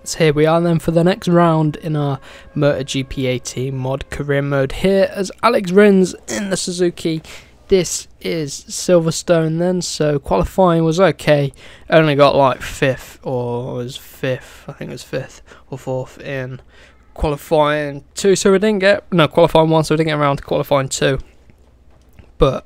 So here we are then for the next round in our MotoGP 18 mod career mode here as Alex Rins in the Suzuki. This is Silverstone then, so qualifying was okay. Only got like 5th, or was 5th, I think it was 5th or 4th in qualifying 2, so we didn't get, no, qualifying 1, so we didn't get around to qualifying 2. But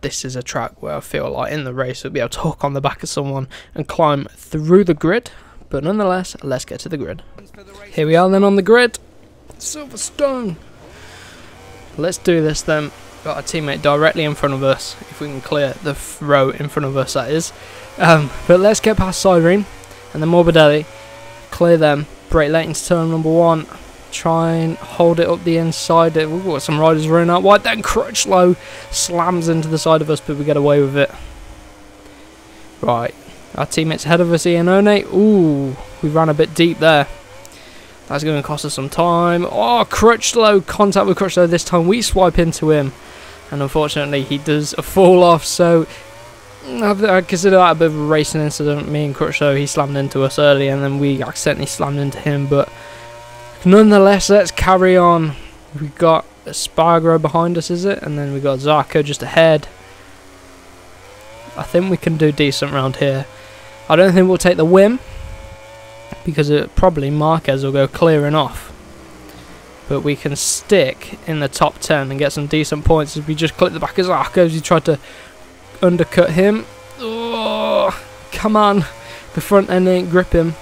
this is a track where I feel like in the race we'll be able to hook on the back of someone and climb through the grid. But nonetheless, let's get to the grid. Here we are then on the grid. Silverstone. Let's do this then. Got a teammate directly in front of us. If we can clear the row in front of us, that is. But let's get past Cyrene and then Morbidelli. Clear them. Brake late into turn number 1. Try and hold it up the inside. We've got some riders running out wide. Then Crutchlow slams into the side of us, but we get away with it. Right. Our teammates ahead of us, Iannone. Ooh, we ran a bit deep there. That's going to cost us some time. Oh, Crutchlow, contact with Crutchlow this time. We swipe into him. And unfortunately, he does a fall off. So, I consider that a bit of a racing incident. Me and Crutchlow, he slammed into us early. And then we accidentally slammed into him. But nonetheless, let's carry on. We've got Spargo behind us, is it? And then we've got Zarco just ahead. I think we can do decent round here. I don't think we'll take the win, because probably Marquez will go clearing off. But we can stick in the top 10 and get some decent points if we just clip the back of Zarco as he tried to undercut him. Oh, come on. The front end ain't gripping.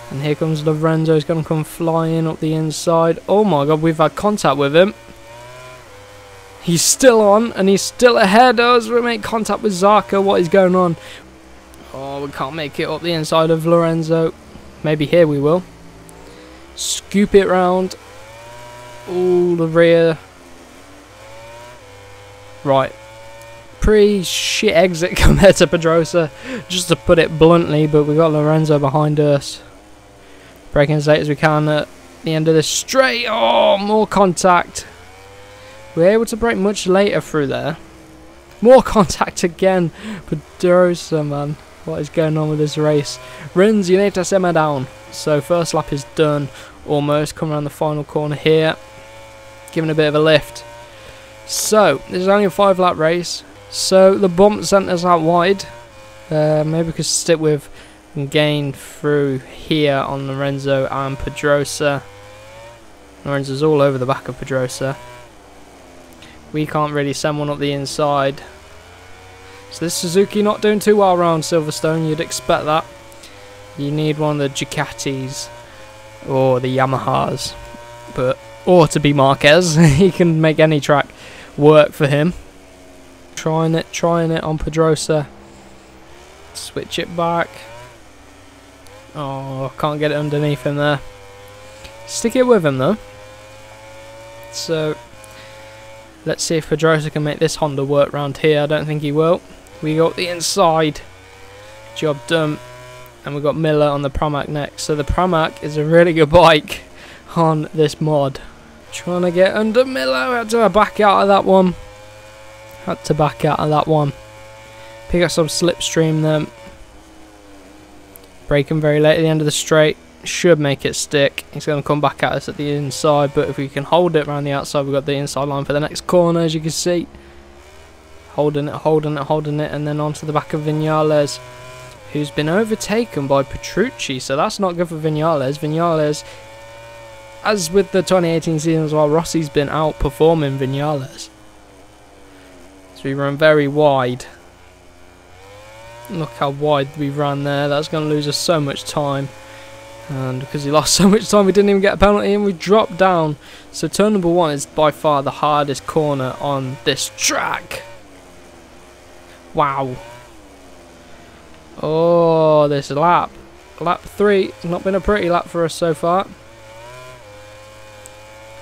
And here comes Lorenzo. He's going to come flying up the inside. Oh my god, we've had contact with him. He's still on and he's still ahead as we make contact with Zarco. What is going on? Oh, we can't make it up the inside of Lorenzo. Maybe here we will. Scoop it round. Ooh, the rear. Right. Pretty shit exit compared to Pedrosa, just to put it bluntly, but we got Lorenzo behind us. Braking as late as we can at the end of this straight. Oh, more contact. We're able to brake much later through there. More contact again. Pedrosa, man. What is going on with this race? Rins, you need to simmer down. So first lap is done. Almost. Come around the final corner here. Giving a bit of a lift. So, this is only a 5-lap race. So the bump sent us out wide. Maybe we could stick with and gain through here on Lorenzo and Pedrosa. Lorenzo's all over the back of Pedrosa. We can't really send one up the inside. So this Suzuki not doing too well around Silverstone. You'd expect that. You need one of the Ducatis or the Yamahas, or to be Marquez. He can make any track work for him. Trying it on Pedrosa. Switch it back. Oh, can't get it underneath him there. Stick it with him though. So let's see if Pedrosa can make this Honda work round here. I don't think he will. We got the inside. Job done. And we've got Miller on the Pramac next. So the Pramac is a really good bike on this mod. Trying to get under Miller. Had to back out of that one. Pick up some slipstream then. Braking very late at the end of the straight. Should make it stick. He's going to come back at us at the inside. But if we can hold it around the outside, we've got the inside line for the next corner, as you can see. Holding it, and then onto the back of Viñales, who's been overtaken by Petrucci, so that's not good for Viñales. Viñales, as with the 2018 season as well, Rossi's been outperforming Viñales. So we run very wide. Look how wide we ran there. That's going to lose us so much time. And because he lost so much time, we didn't even get a penalty and we dropped down. So turn number 1 is by far the hardest corner on this track. Wow. Oh, this lap 3 has not been a pretty lap for us so far.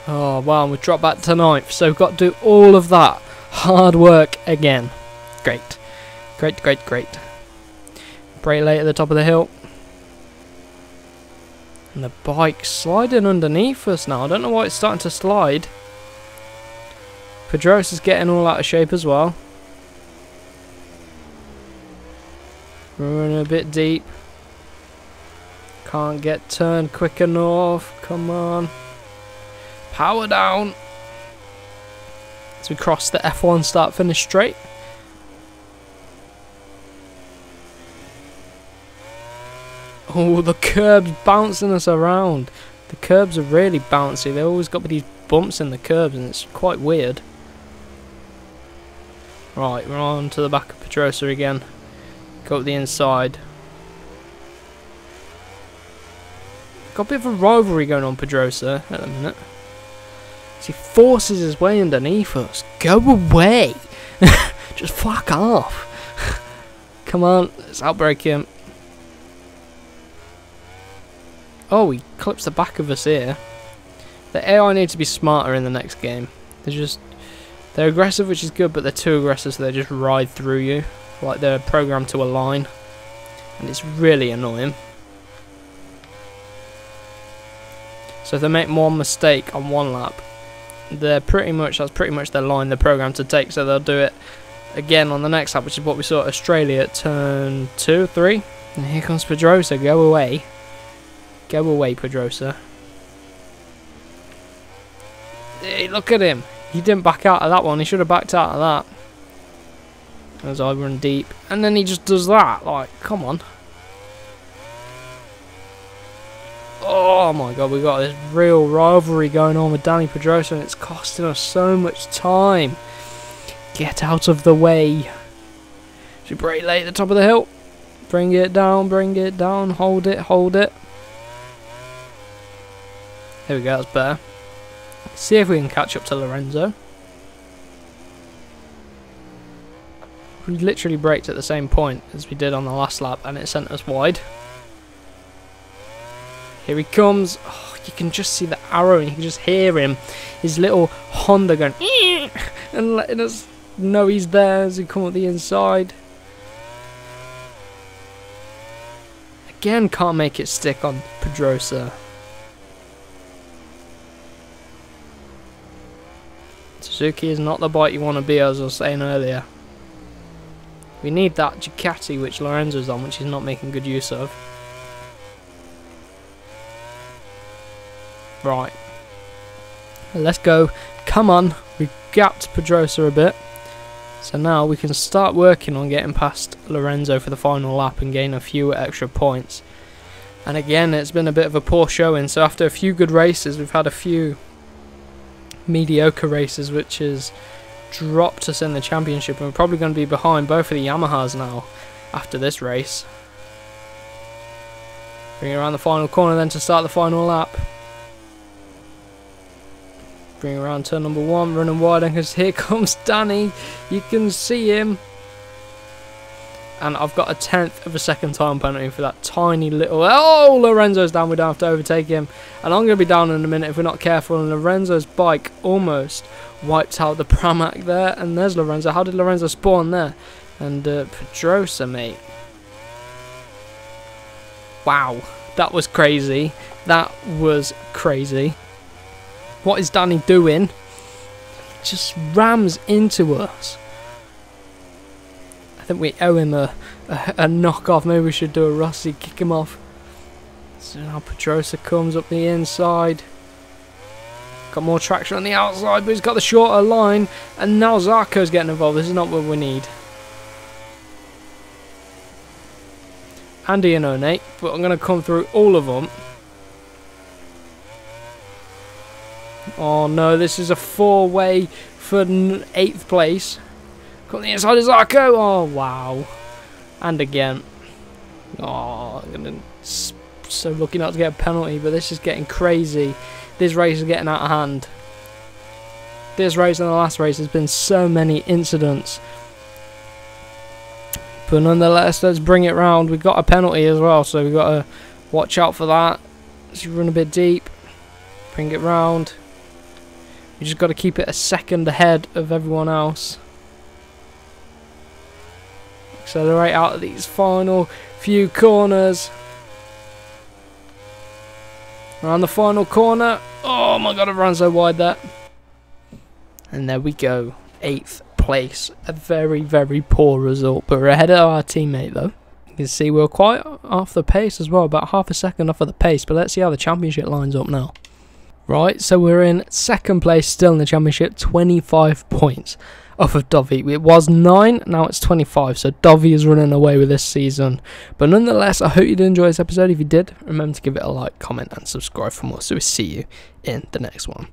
Oh wow, and we've dropped back to 9th, so we've got to do all of that hard work again. Great. Brake late at the top of the hill. And the bike's sliding underneath us now. I don't know why it's starting to slide. Pedrosa's getting all out of shape as well. We're running a bit deep. Can't get turned quick enough. Come on. Power down. As we cross the F1 start finish straight. Oh, the curbs bouncing us around. The curbs are really bouncy. They always got these bumps in the curbs and it's quite weird. Right, we're on to the back of Pedrosa again. Go up the inside. Got a bit of a rivalry going on Pedrosa at the minute. He forces his way underneath us. Go away! Just fuck off. Come on, let's outbrake him. Oh, he clips the back of us here. The AI need to be smarter in the next game. They're aggressive, which is good, but they're too aggressive, so they just ride through you. Like they're programmed to align. And it's really annoying. So if they make one mistake on one lap, that's pretty much their line they're programmed to take, so they'll do it again on the next lap, which is what we saw at Australia at turn 2, 3. And here comes Pedrosa. Go away. Go away, Pedrosa. Hey, look at him. He didn't back out of that one. He should have backed out of that. As I run deep. And then he just does that. Like, come on. Oh my god, we've got this real rivalry going on with Danny Pedrosa and it's costing us so much time. Get out of the way. Should brake late at the top of the hill. Bring it down, hold it, hold it. There we go, that's better. See if we can catch up to Lorenzo. We literally braked at the same point as we did on the last lap and it sent us wide. Here he comes. Oh, you can just see the arrow and you can just hear him. His little Honda going and letting us know he's there as he comes up the inside. Again, can't make it stick on Pedrosa. Suzuki is not the bike you want to be, as I was saying earlier. We need that Ducati which Lorenzo's on, which he's not making good use of. Right. Let's go. Come on. We've gapped Pedrosa a bit. So now we can start working on getting past Lorenzo for the final lap and gain a few extra points. And again, it's been a bit of a poor showing. So after a few good races, we've had a few mediocre races, which has dropped us in the championship. And we're probably going to be behind both of the Yamahas now after this race. Bring it around the final corner then to start the final lap. Bring around turn number 1, running wide, because here comes Danny. You can see him. And I've got a 1/10 of a second time penalty for that tiny little... Oh, Lorenzo's down. We don't have to overtake him. And I'm going to be down in a minute if we're not careful. And Lorenzo's bike almost wiped out the Pramac there. And there's Lorenzo. How did Lorenzo spawn there? And Pedrosa, mate. Wow. That was crazy. That was crazy. What is Danny doing? Just rams into us. I think we owe him a knock-off. Maybe we should do a Rossi, kick him off. So now Pedrosa comes up the inside. Got more traction on the outside, but he's got the shorter line. And now Zarco's getting involved. This is not what we need. Andy and Onate, but I'm going to come through all of them. Oh no, this is a 4-way for 8th place. Got the inside of Zarco. Oh wow. And again. Oh, I'm so lucky not to get a penalty, but this is getting crazy. This race is getting out of hand. This race and the last race has been so many incidents. But nonetheless, let's bring it round. We've got a penalty as well, so we've got to watch out for that. Let's run a bit deep. Bring it round. You just got to keep it a second ahead of everyone else. Accelerate out of these final few corners. Around the final corner. Oh my god, I've run so wide there. And there we go. 8th place. A very, very poor result. But we're ahead of our teammate though. You can see we're quite off the pace as well, about half a second off of the pace, but let's see how the championship lines up now. Right, so we're in second place still in the championship, 25 points off of Dovey. It was 9, now it's 25, so Dovey is running away with this season. But nonetheless, I hope you did enjoy this episode. If you did, remember to give it a like, comment and subscribe for more. So we'll see you in the next one.